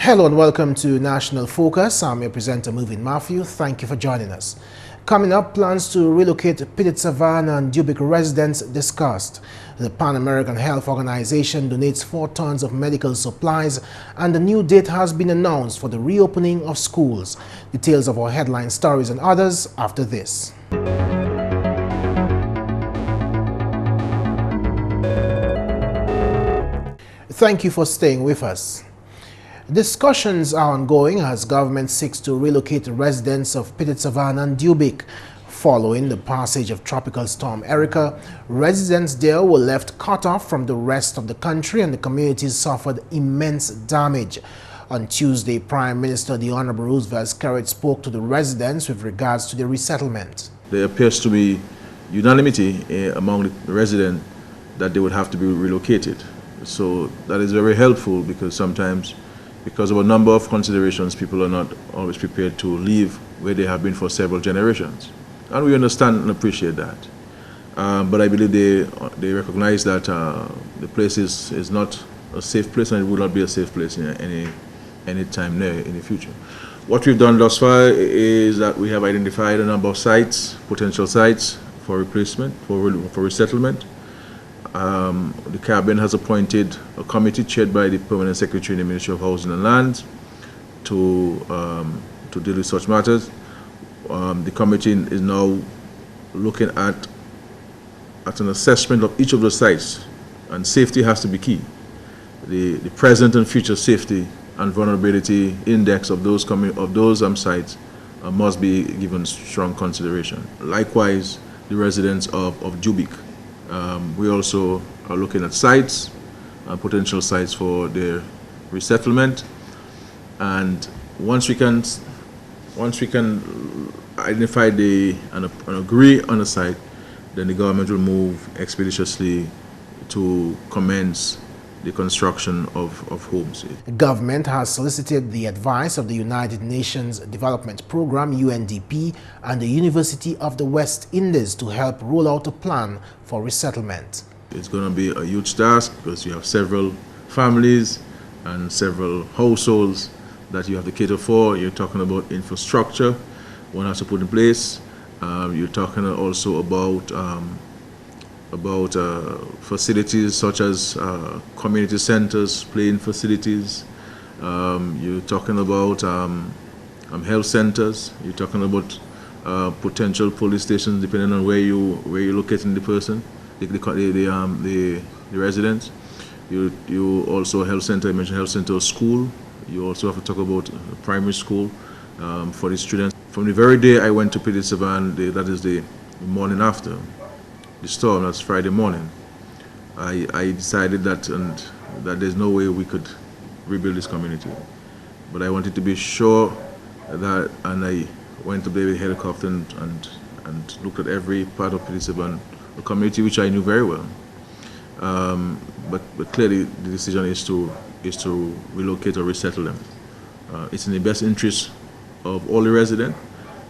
Hello and welcome to National Focus. I'm your presenter, Mervin. Thank you for joining us. Coming up, plans to relocate Petite Savannah and Dubic residents discussed. The Pan American Health Organization donates 4 tons of medical supplies, and a new date has been announced for the reopening of schools. Details of our headline stories and others after this. Thank you for staying with us. Discussions are ongoing as government seeks to relocate residents of Petite Savannah and Dubic. Following the passage of Tropical Storm Erica, residents there were left cut off from the rest of the country and the communities suffered immense damage. On Tuesday, Prime Minister the Honorable Roosevelt Skerrit spoke to the residents with regards to the resettlement. There appears to be unanimity among the residents that they would have to be relocated. So that is very helpful because sometimes, because of a number of considerations, people are not always prepared to leave where they have been for several generations. And we understand and appreciate that. But I believe they recognize that the place is not a safe place, and it will not be a safe place in any time near in the future. What we've done thus far is that we have identified a number of sites, potential sites for replacement, for resettlement. The Cabinet has appointed a committee chaired by the Permanent Secretary in the Ministry of Housing and Lands to deal with such matters. The committee is now looking at an assessment of each of the sites, and safety has to be key. The present and future safety and vulnerability index of those sites must be given strong consideration. Likewise, the residents of Dubic. We also are looking at sites, potential sites for their resettlement, and once we can identify and agree on a site, then the government will move expeditiously to commence the construction of homes. The government has solicited the advice of the United Nations Development Programme, UNDP, and the University of the West Indies to help roll out a plan for resettlement. It's going to be a huge task because you have several families and several households that you have to cater for. You're talking about infrastructure one has to put in place. You're talking also about facilities such as community centers, playing facilities. You're talking about health centers. You're talking about potential police stations, depending on where you're locating the person, the residents. You also health center. I mentioned health center, school. You also have to talk about primary school for the students. From the very day I went to Petite Savannah, that is the morning after the storm, that's Friday morning, I decided that there's no way we could rebuild this community. But I wanted to be sure that, and I went up there with a helicopter and looked at every part of Petite Savannah, a community which I knew very well. But clearly the decision is to relocate or resettle them. It's in the best interest of all the residents,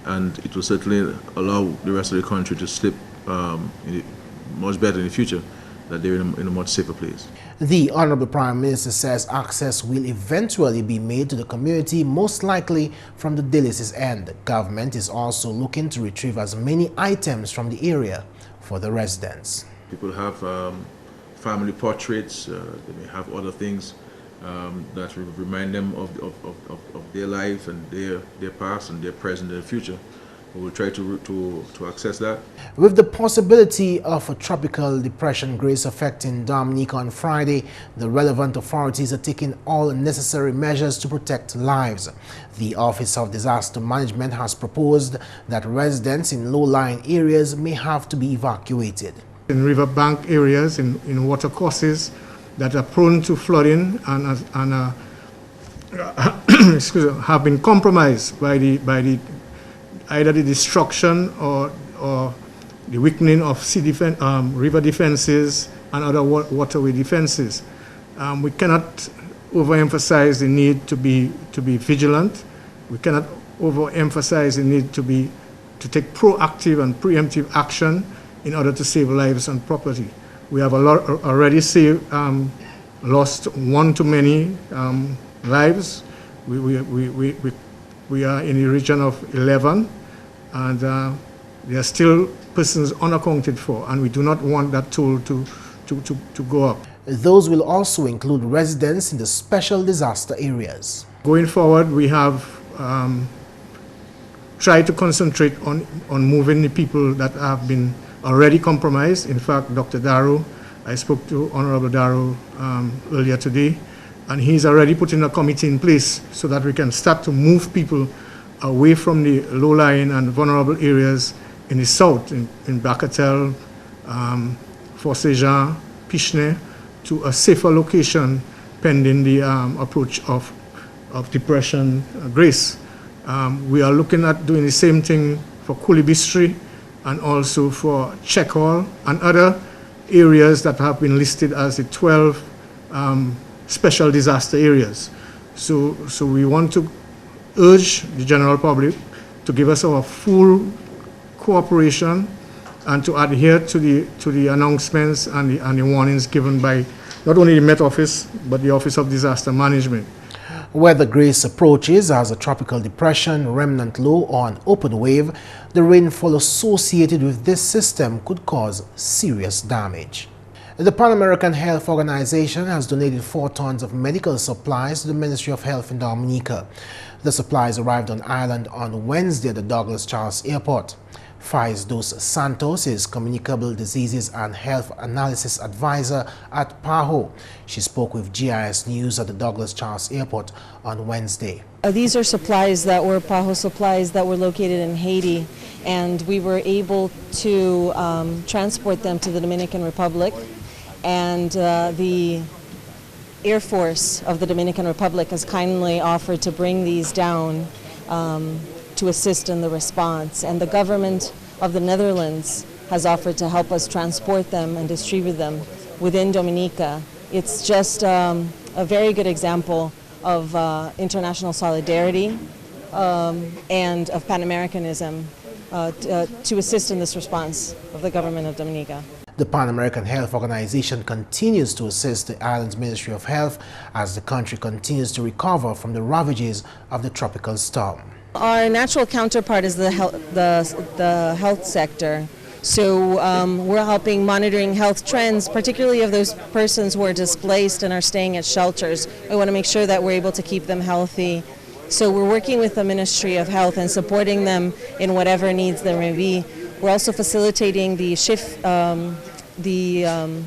and it will certainly allow the rest of the country to slip much better in the future, that they're in a much safer place. The Honorable Prime Minister says access will eventually be made to the community, most likely from the diocese end. The government is also looking to retrieve as many items from the area for the residents. People have family portraits, they may have other things that remind them of their life and their past and their present and their future. We will try to access that. With the possibility of a tropical depression grace affecting Dominica on Friday, the relevant authorities are taking all necessary measures to protect lives. The Office of Disaster Management has proposed that residents in low-lying areas may have to be evacuated. In riverbank areas, in watercourses that are prone to flooding and have been compromised by either the destruction or the weakening of river defenses and other waterway defenses. We cannot overemphasize the need to be vigilant. We cannot overemphasize the need to take proactive and preemptive action in order to save lives and property. We have already lost one too many lives. We are in the region of 11, and there are still persons unaccounted for, and we do not want that toll to go up. Those will also include residents in the special disaster areas. Going forward, we have tried to concentrate on moving the people that have been already compromised. In fact, Dr. Darrow, I spoke to Honorable Darrow earlier today, and he's already putting a committee in place so that we can start to move people away from the low-lying and vulnerable areas in the south, in Bacatel, Fort Saint-Jean, Pichenay, to a safer location pending the approach of Depression Grace. We are looking at doing the same thing for Coolibistry and also for Checkhall and other areas that have been listed as the 12 special disaster areas. So we want to urge the general public to give us our full cooperation and to adhere to the announcements and the warnings given by not only the Met Office, but the Office of Disaster Management. Whether Grace approaches as a tropical depression, remnant low, or an open wave, the rainfall associated with this system could cause serious damage. The Pan American Health Organization has donated 4 tons of medical supplies to the Ministry of Health in Dominica. The supplies arrived on island on Wednesday at the Douglas Charles Airport. Faiz dos Santos is Communicable Diseases and Health Analysis Advisor at PAHO. She spoke with GIS News at the Douglas Charles Airport on Wednesday. These are supplies that were PAHO supplies that were located in Haiti, and we were able to transport them to the Dominican Republic, and the Air Force of the Dominican Republic has kindly offered to bring these down to assist in the response, and the government of the Netherlands has offered to help us transport them and distribute them within Dominica. It's just a very good example of international solidarity and of Pan-Americanism to assist in this response of the government of Dominica. The Pan American Health Organization continues to assist the island's Ministry of Health as the country continues to recover from the ravages of the tropical storm. Our natural counterpart is the health sector. So we're helping monitoring health trends, particularly of those persons who are displaced and are staying at shelters. We want to make sure that we're able to keep them healthy. So we're working with the Ministry of Health and supporting them in whatever needs there may be. We're also facilitating the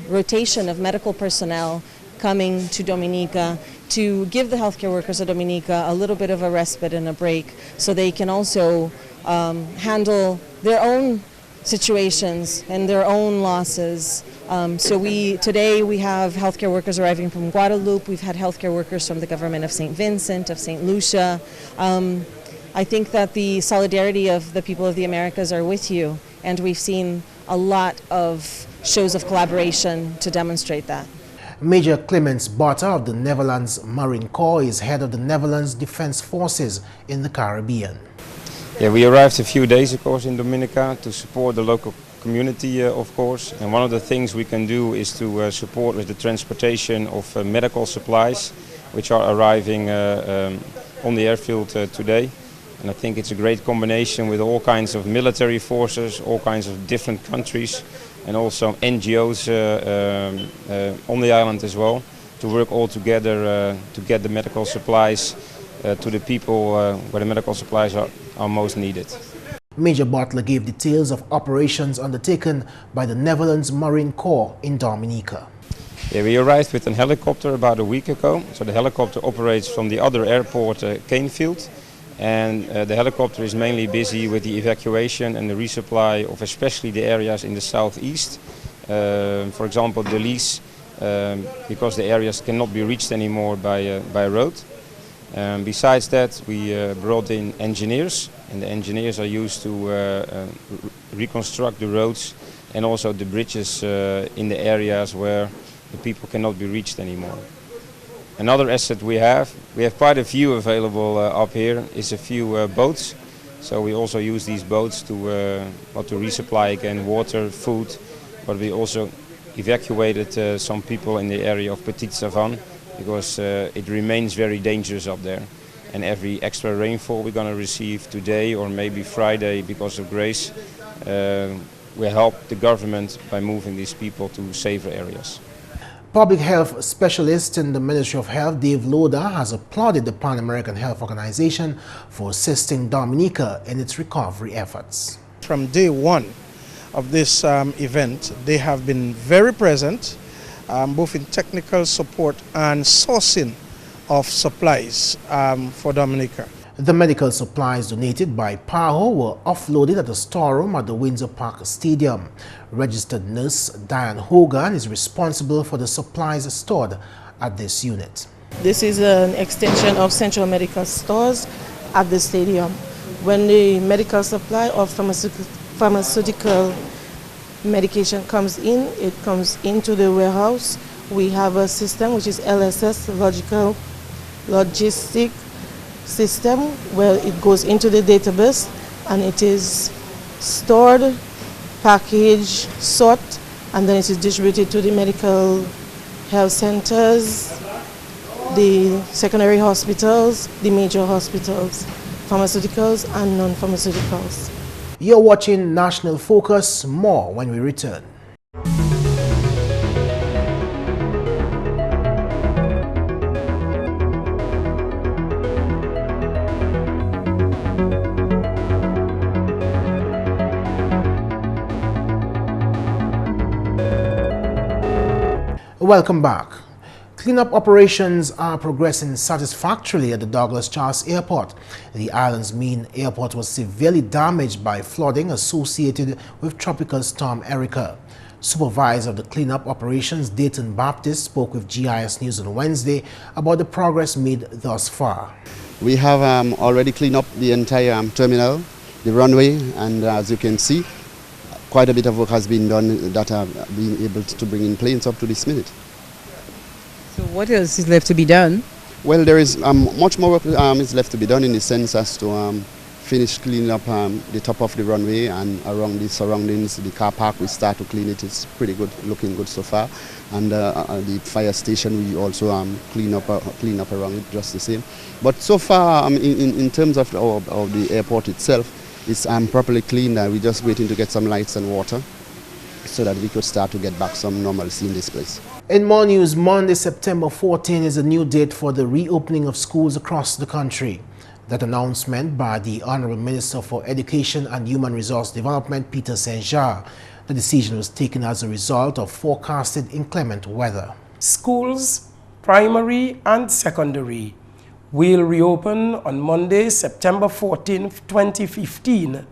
rotation of medical personnel coming to Dominica to give the healthcare workers of Dominica a little bit of a respite and a break so they can also handle their own situations and their own losses. Today we have healthcare workers arriving from Guadeloupe. We've had healthcare workers from the government of St. Vincent, of St. Lucia. I think that the solidarity of the people of the Americas are with you, and we've seen a lot of shows of collaboration to demonstrate that. Major Clements Botta of the Netherlands Marine Corps is head of the Netherlands Defense Forces in the Caribbean. Yeah, we arrived a few days, of course, in Dominica to support the local community, of course. And one of the things we can do is to support with the transportation of medical supplies, which are arriving on the airfield today. And I think it's a great combination with all kinds of military forces, all kinds of different countries, and also NGOs on the island as well, to work all together to get the medical supplies to the people where the medical supplies are most needed. Major Butler gave details of operations undertaken by the Netherlands Marine Corps in Dominica. Yeah, we arrived with a helicopter about a week ago. So the helicopter operates from the other airport, Canefield. And the helicopter is mainly busy with the evacuation and the resupply of especially the areas in the southeast. For example, the Luce, because the areas cannot be reached anymore by road. Besides that, we brought in engineers, and the engineers are used to reconstruct the roads and also the bridges in the areas where the people cannot be reached anymore. Another asset we have quite a few available up here, is a few boats. So we also use these boats to resupply again water, food, but we also evacuated some people in the area of Petite Savane because it remains very dangerous up there. and every extra rainfall we're going to receive today or maybe Friday because of grace will help the government by moving these people to safer areas. Public health specialist in the Ministry of Health, Dave Loda, has applauded the Pan-American Health Organization for assisting Dominica in its recovery efforts. From day one of this event, they have been very present, both in technical support and sourcing of supplies for Dominica. The medical supplies donated by PAHO were offloaded at a storeroom at the Windsor Park Stadium. Registered nurse Diane Hogan is responsible for the supplies stored at this unit. This is an extension of Central Medical Stores at the stadium. When the medical supply or pharmaceutical medication comes in, it comes into the warehouse. We have a system which is LSS, Logistic System, where it goes into the database and it is stored, packaged, sort, and then it is distributed to the medical health centers, the secondary hospitals, the major hospitals, pharmaceuticals and non-pharmaceuticals. You're watching National Focus. More when we return. Welcome back. Cleanup operations are progressing satisfactorily at the Douglas Charles Airport. The island's main airport was severely damaged by flooding associated with Tropical Storm Erica. Supervisor of the cleanup operations, Dayton Baptist, spoke with GIS News on Wednesday about the progress made thus far. We have already cleaned up the entire terminal, the runway, and as you can see, quite a bit of work has been done that have been able to bring in planes up to this minute. So what else is left to be done? Well, there is much more work is left to be done in the sense as to finish cleaning up the top of the runway and around the surroundings. The car park, we start to clean it. It's pretty good, looking good so far. And the fire station, we also clean up around it just the same. But so far, in terms of the airport itself, it's properly cleaned. We're just waiting to get some lights and water so that we could start to get back some normalcy in this place. In more news, Monday, September 14 is a new date for the reopening of schools across the country. That announcement by the Honorable Minister for Education and Human Resource Development, Peter Saint-Jean. The decision was taken as a result of forecasted inclement weather. Schools, primary and secondary, will reopen on Monday, September 14, 2015,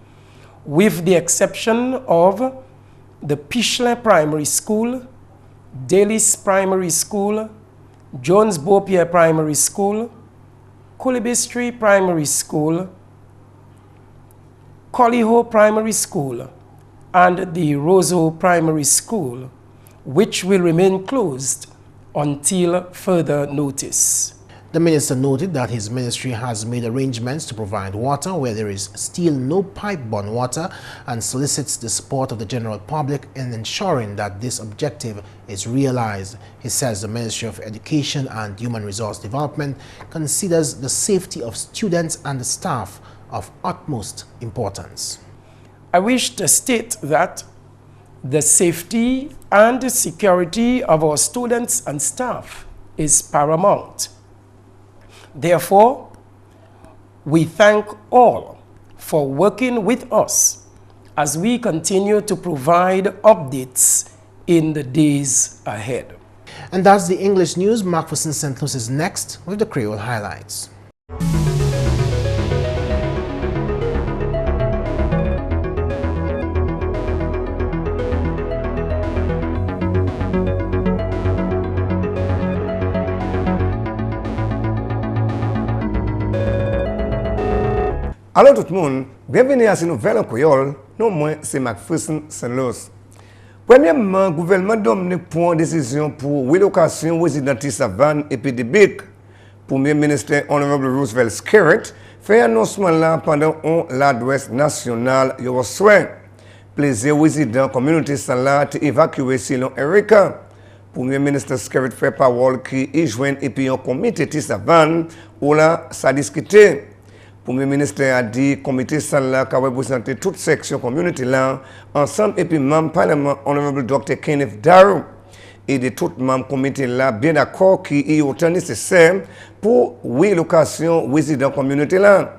with the exception of the Pishley Primary School, Dalis Primary School, Jones Beaupierre Primary School, Coolibistry Primary School, Collyho Primary School, and the Roseau Primary School, which will remain closed until further notice. The minister noted that his ministry has made arrangements to provide water where there is still no pipe-borne water and solicits the support of the general public in ensuring that this objective is realized. He says the Ministry of Education and Human Resource Development considers the safety of students and the staff of utmost importance. I wish to state that the safety and security of our students and staff is paramount. Therefore, we thank all for working with us as we continue to provide updates in the days ahead. And that's the English news. McPherson St. Luce is next with the Creole highlights. Allô tout le monde, bienvenue à cette nouvelle en Creole. Non, moi, c'est McPherson St. Luce. Premièrement, le gouvernement Dominique prend une décision pour relocation résidentielle savane épidémique. Premier ministre Honorable Roosevelt Skerritt fait annoncement là pendant l'adresse nationale au soin. Plusieurs résidents communauté là été évacués selon Erica. Premier Ministre Skerit fait parole qui y joint et puis un comité qui s'avance où là ça discuté. Premier ministre a dit comité ça là qui représenter toute section communauté là ensemble et puis membre parlement honorable Dr. Kenneth Darrow et de tout membre comité là bien d'accord qui est autant nécessaire pour relocation résident communauté là.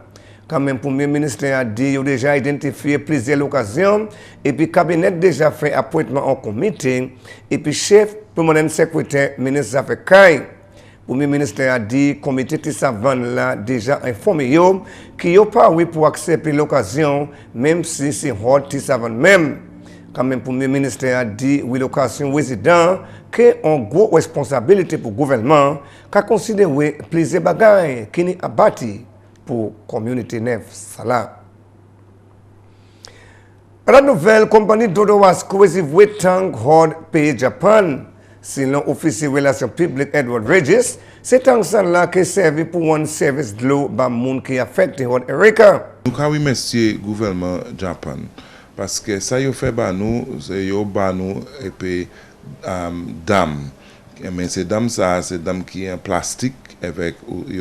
Quand même, Premier ministre a dit qu'il a déjà identifié plusieurs occasions et puis le cabinet a déjà fait appointement en comité et puis chef permanent secrétaire ministre des Affaires Caille. Premier ministre a dit que le comité de savant là déjà informé qu'il n'y a pas pour accepter l'occasion même si c'est hors de savant même. Quand même, Premier ministre a dit que l'occasion résident qui ont une grosse responsabilité pour le gouvernement qui a considéré plusieurs bagages qui n'est abattu pour la communauté neuve. La nouvelle compagnie d'Odowas Cohesive Tank Horde pays Japan, selon l'officier relations publiques Edward Regis, c'est un là qui servi pour un service de l'eau par monde qui affecte Horde Erika. Nous avons remercié le gouvernement Japan parce que ça y fait nous, c'est nous et puis dame. Mais ces dames ça, c'est dame qui est en plastique avec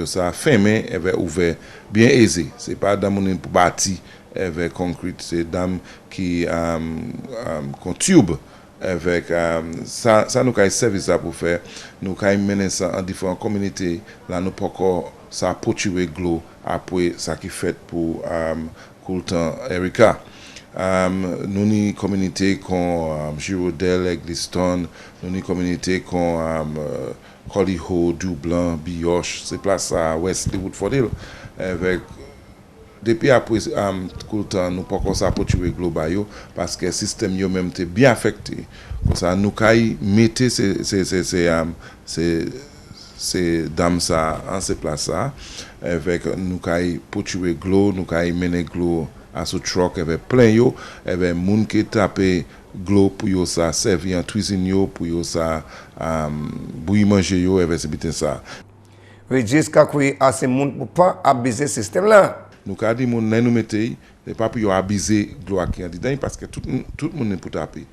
ça fermé avec ouvert bien aisé. C'est pas dame pour bâti avec concrète, c'est dame qui con tube avec ça nous a servi ça pour faire nous avons mené ça en différentes communautés là nous pas encore ça poursuivre glo après ça qui fait pour Coulton Erika. Nous avons communauté comme Girodel, Egliston, nous avons communauté comme Coliho, Dublin, Bioche, c'est place à Wesley Woodford Hill. Avec depuis après Coulton, nous pas ça pour tuer global parce que le système yo même était bien affecté. Comme ça nous caille mettre ces dames ça en ces places avec nous caille pour tuer glo, nous caille mener glo à ce truck avec plein yo avec moun qui taper glo pour yo ça servir en cuisine yo pour yo ça bouillir manger yo avec c'est ça. Regis kakui a ces moun pour pas abuser système là. Nous ka di moun nan nous mettez les pas pour yo abuser glo qui en dedans parce que tout monde est pour taper.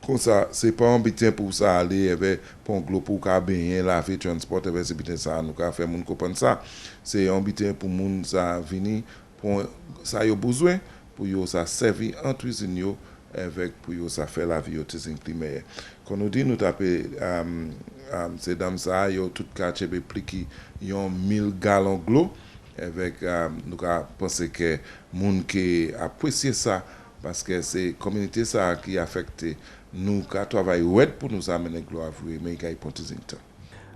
Comme ça c'est pas un bitin pour ça aller avec pour glo pour ka bien laver transport avec c'est ça nous ka faire moun comprendre ça. C'est un bitin pour moun ça venir ça yo besoin pour yo ça servir en cuisine yo avec pour yo ça faire la vie yo très incliné quand nous dit nous taper ces dames ça yo tout quartier pliqué yon 1000 gallons d'eau avec nous penser que monde qui apprécier ça parce que c'est communauté ça qui affecté nous ka travailler pour nous amener l'eau à vous mais il pour tout temps.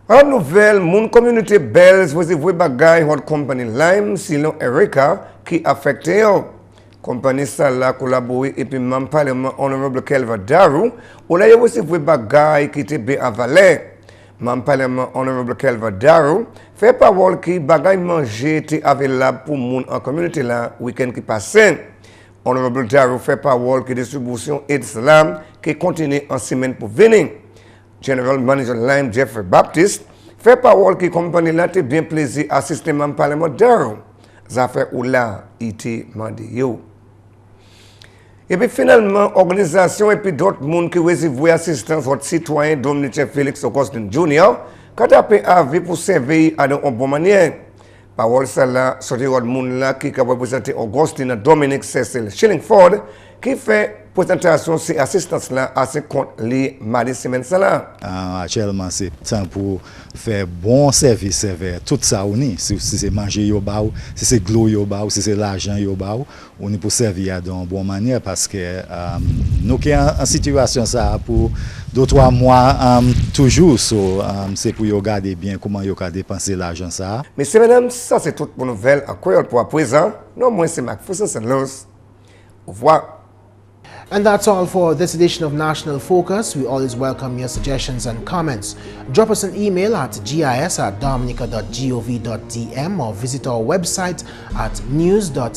En nouvelle, mon communauté belge vous avez bagay hot company Lime sinon Erika qui affecté yo. Compagnie ça là collaboré et puis même parlement honorable Kelva Darrow, on a aussi vu bagay qui était bien avalé. Même parlement honorable Kelva Darrow fait parole qui bagay manger était available pour moun en communauté là week-end qui passé. Honorable Darrow fait parole qui distribution aide salam qui continue en semaine pour venir. General Manager Lime Jeffrey Baptiste fait parole qui compagnie là te bien plaisir assister même parlement Darrow. Ça fait ou là été mandé yo. Et puis finalement organisation et puis d'autres monde qui reçoivent assistance votre citoyen Dominique Félix Augustin Jr. quand appelé à vie pour servir à une bonne manière. Parole ça là sorti de monde là qui représenter Augustin Dominique Cecil Shillingford qui fait présentation ces assistance là à ce compte les mardi semaine ça là. Actuellement c'est temps pour faire bon service vers tout ça on est si c'est manger yo ba ou si c'est glo yo ba ou si c'est l'argent yo ba ou on est pour servir d'une bonne manière parce que nous qui en situation ça pour 2-3 mois toujours c'est pour yo garder bien comment yo ka dépenser l'argent ça. Mais c'est madame ça c'est toute bonne nouvelle à Creole pour à présent. Non moi c'est McPherson Luce. Au revoir. And that's all for this edition of National Focus. We always welcome your suggestions and comments. Drop us an email at gis@dominica.gov.dm or visit our website at news.gov.dm.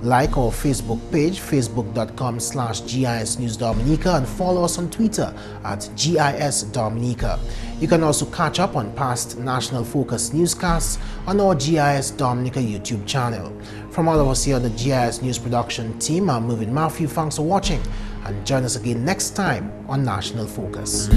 Like our Facebook page, facebook.com/GIS News Dominica, and follow us on Twitter at GIS Dominica. You can also catch up on past National Focus newscasts on our GIS Dominica YouTube channel. From all of us here on the GIS News production team, I'm Mervin. Thanks for watching, and join us again next time on National Focus.